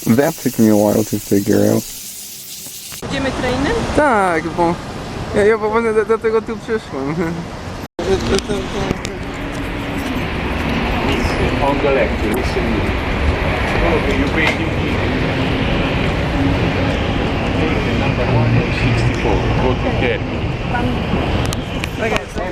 That took me a while to figure out. Idziemy trainem? Tak, bo ja właśnie dlatego tu przyszłem. On the left, listen. Okay, you pay number 164. Go to there. Okay, so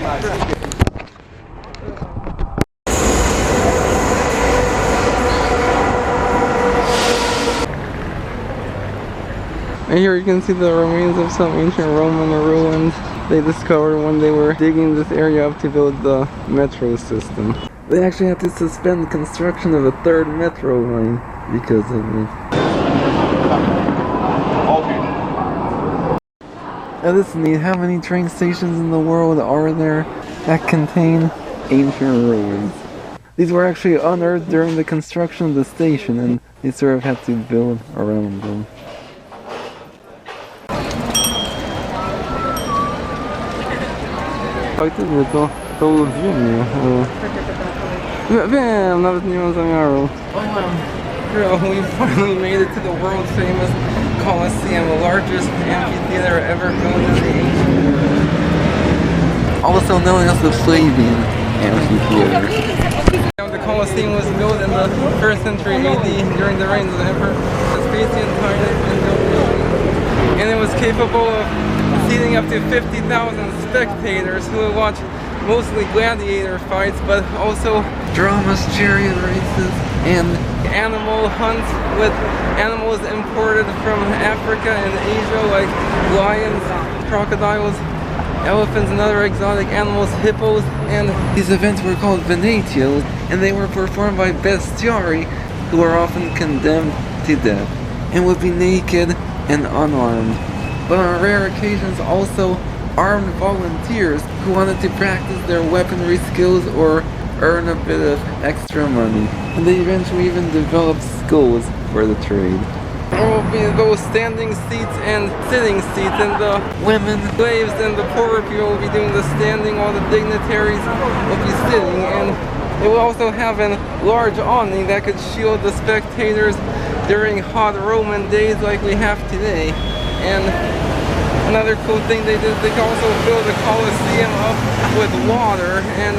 And here you can see the remains of some ancient Roman ruins they discovered when they were digging this area up to build the metro system. They actually had to suspend construction of a third metro line because of it. And this is neat. How many train stations in the world are there that contain ancient ruins? These were actually unearthed during the construction of the station, and they sort of had to build around them. Faktycznie to olbrzymie. Wiem, nawet nie mam zamiaru. Girl, we finally made it to the world famous Colosseum, the largest amphitheater ever built in the ancient world. Also known as the Flavian Amphitheater. The Colosseum was built in the 1st century AD during the reigns of the Emperor Vespasian, and it was capable of seating up to 50,000 spectators who would watch mostly gladiator fights, but also dramas, chariot races, and animal hunts with animals imported from Africa and Asia like lions, crocodiles, elephants and other exotic animals, hippos, and these events were called venatios, and they were performed by bestiari who were often condemned to death and would be naked and unarmed. But on rare occasions also armed volunteers who wanted to practice their weaponry skills or earn a bit of extra money. And they eventually even developed schools for the trade. There will be those standing seats and sitting seats, and the women, slaves, and the poorer people will be doing the standing while the dignitaries will be sitting. And they will also have a large awning that could shield the spectators during hot Roman days like we have today. And another cool thing they did, they could also fill the Colosseum up with water, and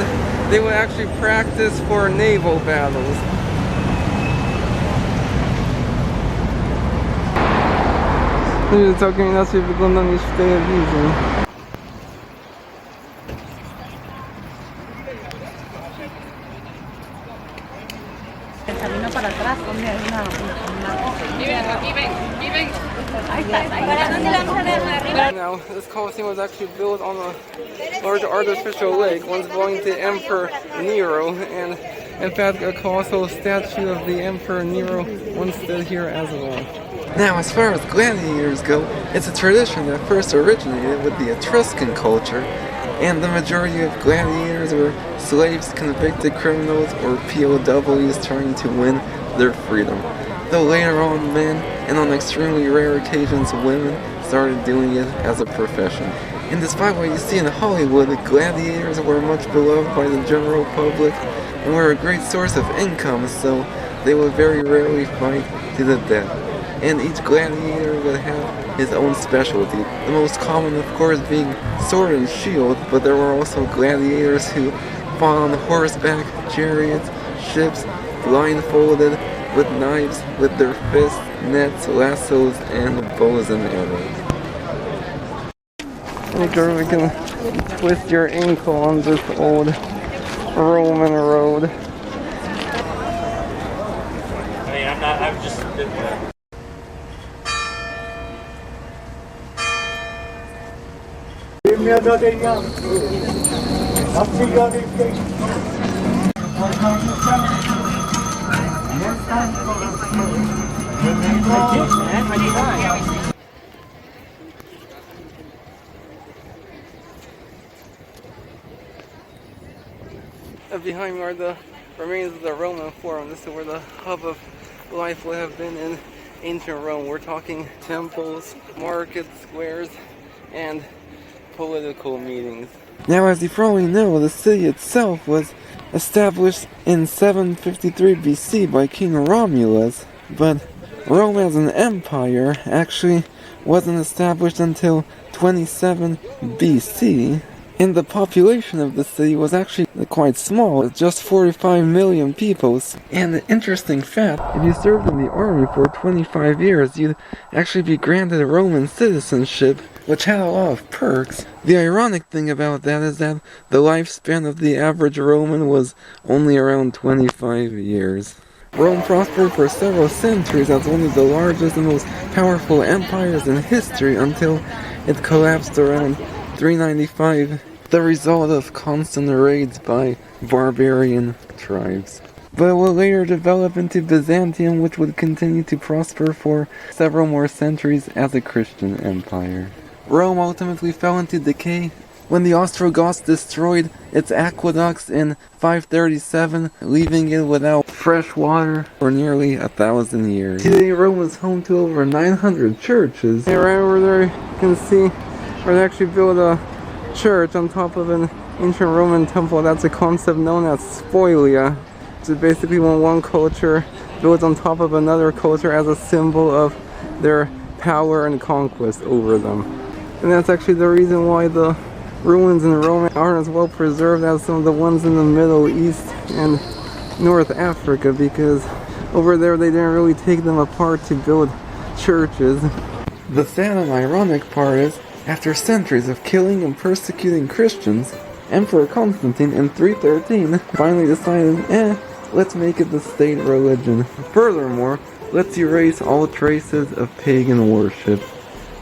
they would actually practice for naval battles. To całkiem inaczej wygląda niż w telewizji. Now, this Colosseum was actually built on a large artificial lake once belonging to Emperor Nero, and in fact a colossal statue of the Emperor Nero once stood here as well. Now, as far as gladiators go, it's a tradition that first originated with the Etruscan culture, and the majority of gladiators were slaves, convicted criminals, or POWs trying to win their freedom. Though later on men, and on extremely rare occasions women, started doing it as a profession. And despite what you see in Hollywood, gladiators were much beloved by the general public and were a great source of income, so they would very rarely fight to the death. And each gladiator would have his own specialty. The most common, of course, being sword and shield, but there were also gladiators who fought on horseback, chariots, ships, blindfolded, with knives, with their fists, nets, lassos, and bows and arrows. Make sure we can twist your ankle on this old Roman road. I mean, I'm just... Behind me are the remains of the Roman Forum. This is where the hub of life would have been in ancient Rome. We're talking temples, markets, squares, and political meetings. Now, as you probably know, the city itself was established in 753 BC by King Romulus, but Rome as an empire actually wasn't established until 27 BC, and the population of the city was actually quite small, just 45 million people. And an interesting fact, if you served in the army for 25 years, you'd actually be granted a Roman citizenship, which had a lot of perks. The ironic thing about that is that the lifespan of the average Roman was only around 25 years. Rome prospered for several centuries as one of the largest and most powerful empires in history until it collapsed around 395, the result of constant raids by barbarian tribes. But it would later develop into Byzantium, which would continue to prosper for several more centuries as a Christian empire. Rome ultimately fell into decay when the Ostrogoths destroyed its aqueducts in 537, leaving it without fresh water for nearly 1,000 years. Today Rome is home to over 900 churches. And right over there you can see where they actually built a church on top of an ancient Roman temple. That's a concept known as spolia, which is basically when one culture builds on top of another culture as a symbol of their power and conquest over them. And that's actually the reason why the ruins in Rome aren't as well preserved as some of the ones in the Middle East and North Africa, because over there they didn't really take them apart to build churches. The sad and ironic part is, after centuries of killing and persecuting Christians, Emperor Constantine in 313 finally decided, let's make it the state religion. Furthermore, let's erase all traces of pagan worship.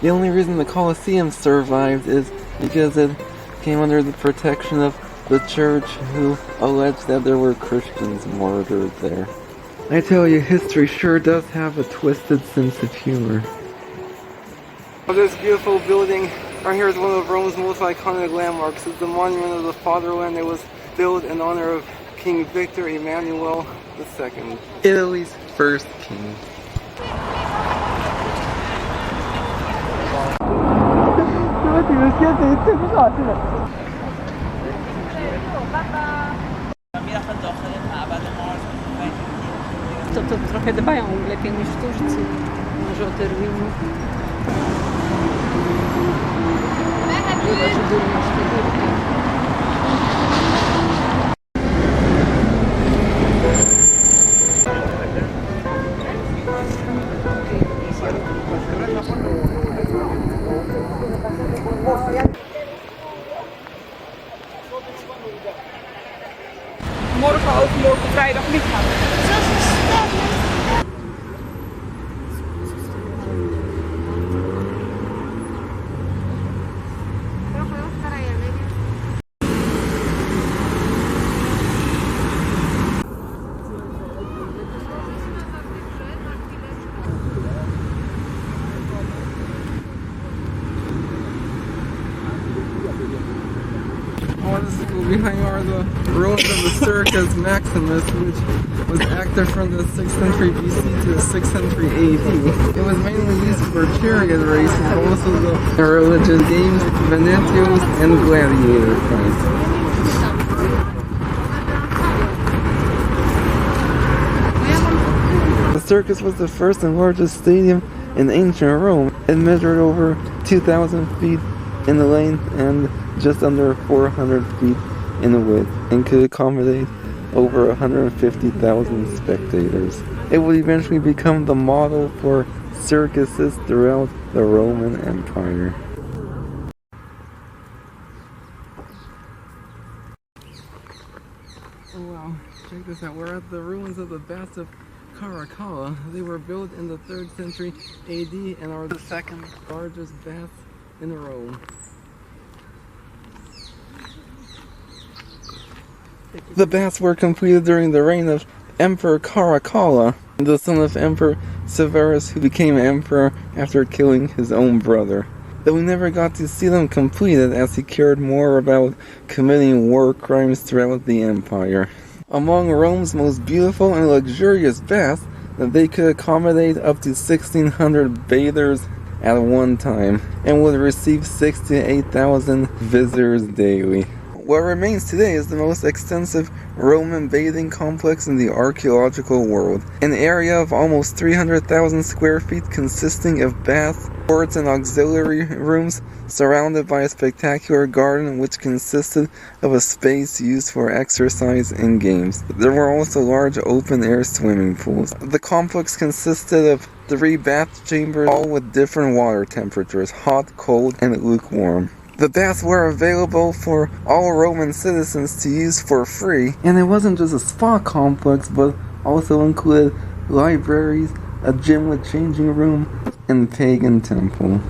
The only reason the Colosseum survived is because it came under the protection of the church, who alleged that there were Christians martyred there. I tell you, history sure does have a twisted sense of humor. This beautiful building right here is one of Rome's most iconic landmarks. It's the Monument of the Fatherland. It was built in honor of King Victor Emmanuel II, Italy's first king. To trochę dbają lepiej niż w Turcji. Może o terminy. Zobacz, durność tego. Morgen overmorgen vrijdag niet gaan. Behind are the ruins of the Circus Maximus, which was active from the 6th century BC to the 6th century AD. It was mainly used for chariot races, but also the religious games, venetios, and gladiator fights. The circus was the first and largest stadium in ancient Rome. It measured over 2,000 feet in the length and just under 400 feet in width, and could accommodate over 150,000 spectators. It would eventually become the model for circuses throughout the Roman Empire. Oh wow, check this out. We're at the ruins of the Baths of Caracalla. They were built in the 3rd century AD and are the second largest baths in Rome. The baths were completed during the reign of Emperor Caracalla, the son of Emperor Severus, who became emperor after killing his own brother. Though we never got to see them completed, as he cared more about committing war crimes throughout the empire. Among Rome's most beautiful and luxurious baths, they could accommodate up to 1,600 bathers at one time, and would receive 6,000 to 8,000 visitors daily. what remains today is the most extensive Roman bathing complex in the archaeological world. An area of almost 300,000 square feet consisting of baths, courts, and auxiliary rooms, surrounded by a spectacular garden which consisted of a space used for exercise and games. There were also large open-air swimming pools. The complex consisted of 3 bath chambers, all with different water temperatures, hot, cold, and lukewarm. The baths were available for all Roman citizens to use for free, and it wasn't just a spa complex, but also included libraries, a gym with changing room, and pagan temple.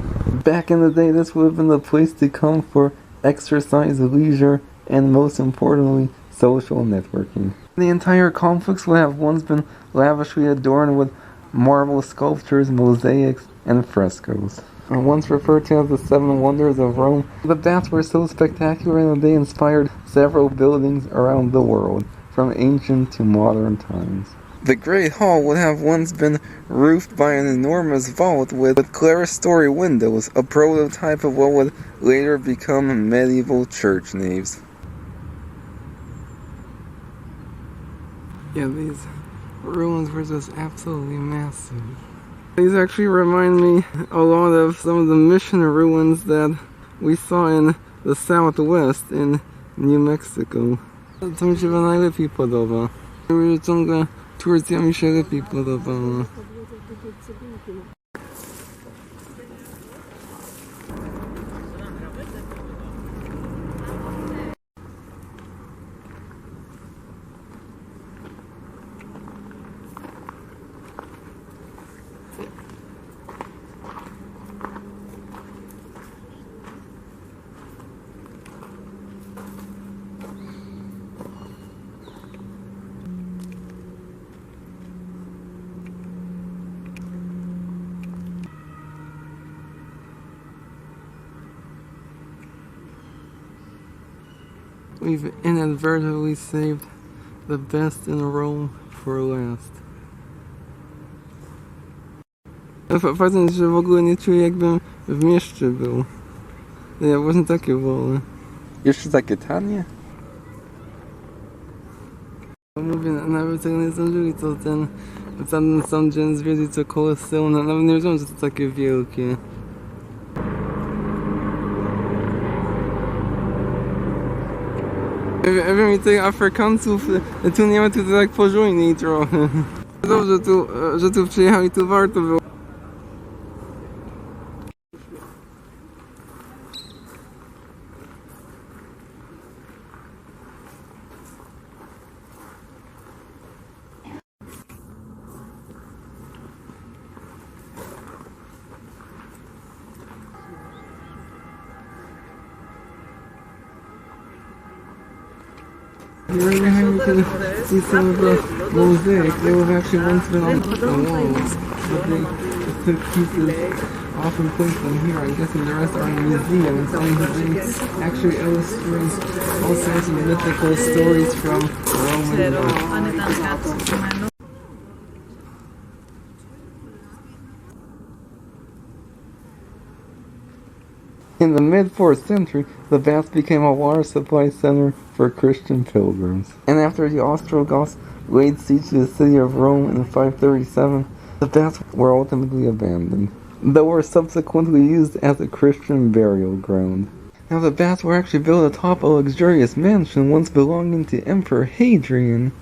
Back in the day, this would have been the place to come for exercise, leisure, and most importantly, social networking. The entire complex would have once been lavishly adorned with marble sculptures, mosaics, and frescoes. Once referred to as the 7 Wonders of Rome, the baths were so spectacular that they inspired several buildings around the world, from ancient to modern times. The Great Hall would have once been roofed by an enormous vault with clerestory windows, a prototype of what would later become medieval church naves. Yeah, these ruins were just absolutely massive. These actually remind me a lot of some of the mission ruins that we saw in the southwest in New Mexico. To mi się najlepiej podoba. Ciągle Turcja mi się lepiej podobała. We've inadvertently saved the best in Rome for last. Fajnie, że w ogóle nie czuję, jakbym w mieście był. Ja właśnie takie wolę. Jeszcze takie tanie? Mówię, nawet jak nie zdążyli, to ten sam dzień zwiedzić to Colosseum, nawet nie wiedziałem, że to takie wielkie. Ja wiem, i tych Afrykańców tu nie ma, tu tak pożujniej trochę. Dobrze, że tu przyjechali, tu warto było. Right behind me can see some of the mosaic. They have actually once been on the walls, but they just took pieces off and placed them here. I'm guessing the rest are in a museum, and some of them actually illustrate all sorts of mythical stories from Roman life. In the mid-4th century, the baths became a water supply center for Christian pilgrims. And after the Ostrogoths laid siege to the city of Rome in 537, the baths were ultimately abandoned, though were subsequently used as a Christian burial ground. Now the baths were actually built atop a luxurious mansion once belonging to Emperor Hadrian.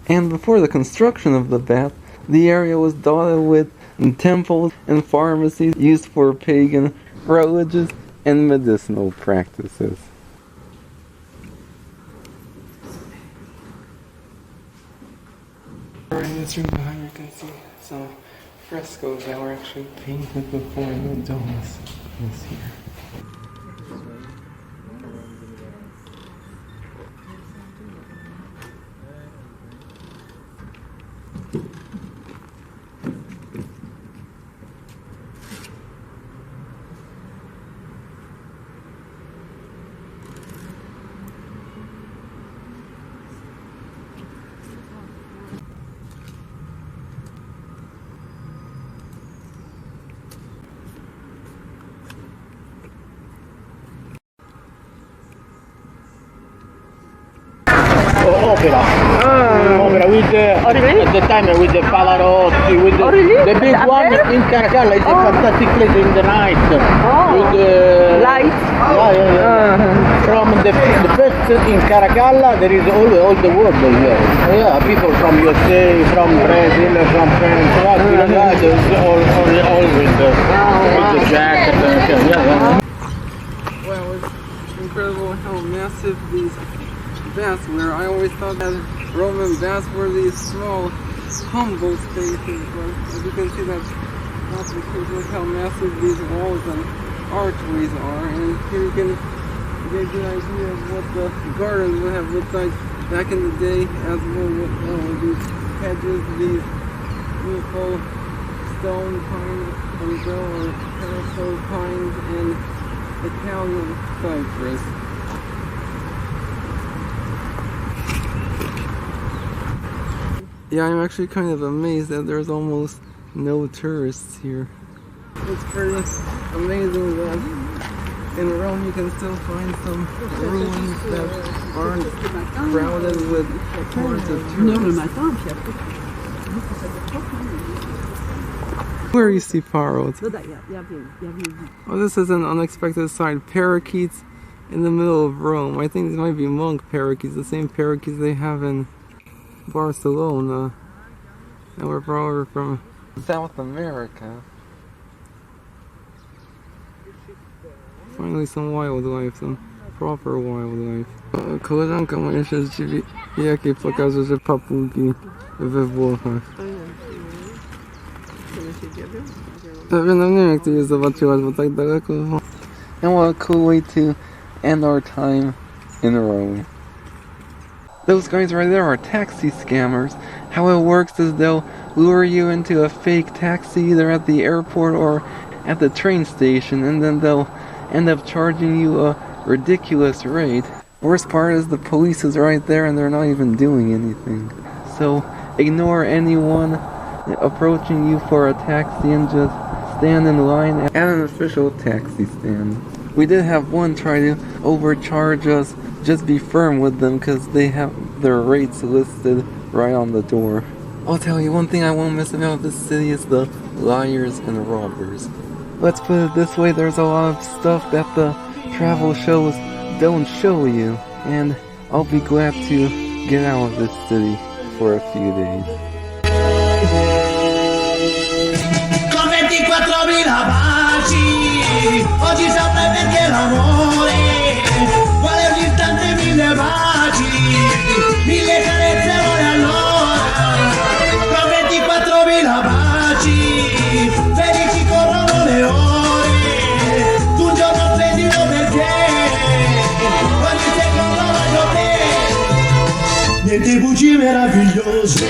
And before the construction of the bath, the area was dotted with temples and pharmacies used for pagan, religious, and medicinal practices. In this room behind you can see some frescoes that were actually painted before the domes this here. opera. Opera with really? at the time with the Pavarotti, with the, really? the big Up one there? in Caracalla. It's a fantastic place in the night. With the Lights. From the first in Caracalla, there is all the world here. Yeah, people from USA, from Brazil, from France, all with the jacket. Wow, it's incredible how massive these baths were. I always thought that Roman baths were these small, humble spaces, but as you can see, that's not the case. Look how massive these walls and archways are, and here you can get a good idea of what the gardens would have looked like back in the day, as well with these hedges, these beautiful stone pines, umbrella or parasol pines, and Italian cypress. Yeah, I'm actually kind of amazed that there's almost no tourists here. It's pretty amazing that in Rome you can still find some ruins that aren't crowded with hordes of tourists. Where you see parrots? Oh, this is an unexpected sight. Parakeets in the middle of Rome. I think these might be monk parakeets, the same parakeets they have in Barcelona. And we're probably from South America. Finally some wildlife, some proper wildlife. Koleżanka moja się zdziwi, jakiej pokaże, że papugi we Włochach. No nie wiem, jak ty je zobaczyłaś, bo tak daleko. And what a cool way to end our time in Rome. Those guys right there are taxi scammers. How it works is they'll lure you into a fake taxi either at the airport or at the train station, and then they'll end up charging you a ridiculous rate. Worst part is the police is right there and they're not even doing anything. So ignore anyone approaching you for a taxi and just stand in line at an official taxi stand. We did have one try to overcharge us. Just be firm with them because they have their rates listed right on the door. I'll tell you one thing I won't miss about this city is the liars and robbers. Let's put it this way, there's a lot of stuff that the travel shows don't show you, and I'll be glad to get out of this city for a few days. Con 24.000 baci, oggi saprei perché l'amore, quale un istante 1000 baci, 1000 carezze vuole allora, con 24.000 baci, felici corrono le ore, tu un giorno splendido perché, ogni secondo voglio te, niente bugie meravigliose,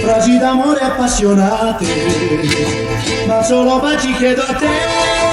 frasi d'amore appassionate, ma solo baci chiedo a te.